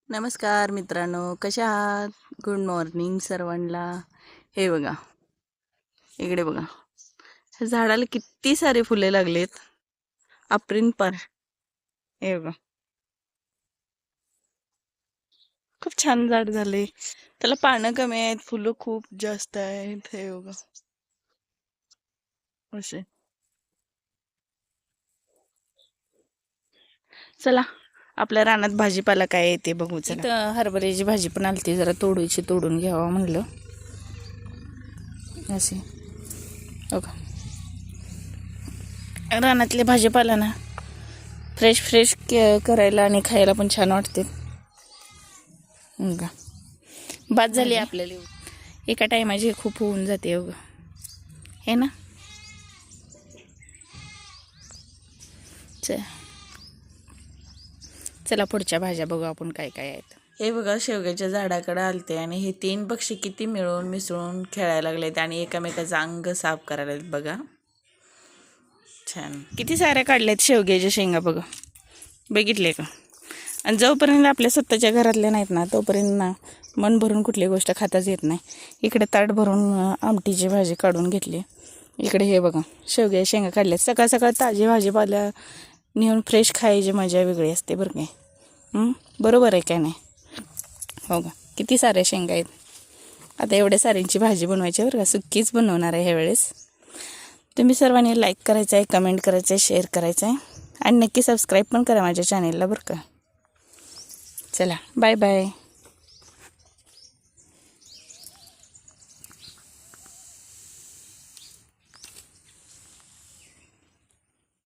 नमस्कार मित्रांनो, कशा आहात? गुड मॉर्निंग सर्वांना. हे बघा, इकडे बघा, ह्या झाडाला किती सारे फुले लागलेत. अप्रिन पर हे बघा, खूप छान झाड झाले. त्याला पानं कमी आहेत, फुलं खूप जास्त आहेत. हे बघा असे. चला, आपल्या रानात भाजीपाला काय येते बघू. चला, इथं हरभऱ्याची भाजी पण आलती, जरा तोडून घ्यावा म्हणलं. असे बघा, रानातले भाजीपाला ना फ्रेश फ्रेश करायला आणि खायला पण छान वाटते. बघा, बाद झाली आपल्याला एका टायमाची खूप होऊन जाते बघा, हे ना. चला पुढच्या भाज्या बघू आपण काय काय आहेत. हे बघा, शेवग्याच्या झाडाकडे आलते आणि हे 3 पक्षी किती मिळून मिसळून खेळायला लागलेत आणि एकमेकाचं अंग साफ करायला लागलेत बघा. छान, किती साऱ्या काढल्यात शेवग्याच्या शेंगा बघा, बघितले का. आणि जोपर्यंत आपल्या स्वतःच्या घरातल्या नाहीत ना, तोपर्यंत ना मन भरून कुठली गोष्ट खाताच येत नाही. इकडे ताट भरून आमटीची भाजी काढून घेतली. इकडे हे बघा, शेवग्याच्या शेंगा काढल्यात. सकाळ सकाळ ताजी भाजीपाला नेऊन फ्रेश खायची मजा वेगळी असते बरं काय. बरोबर आहे काय नाही. हो का, किती साऱ्या शेंगा आहेत. आता एवढ्या साऱ्यांची भाजी बनवायची बरं का, सुक्कीच बनवणार आहे ह्यावेळेस. तुम्ही सर्वांनी लाईक करायचं आहे, कमेंट करायचं आहे, शेअर करायचं आहे आणि नक्की सबस्क्राईब पण करा माझ्या चॅनेलला बरं का. चला, बाय बाय.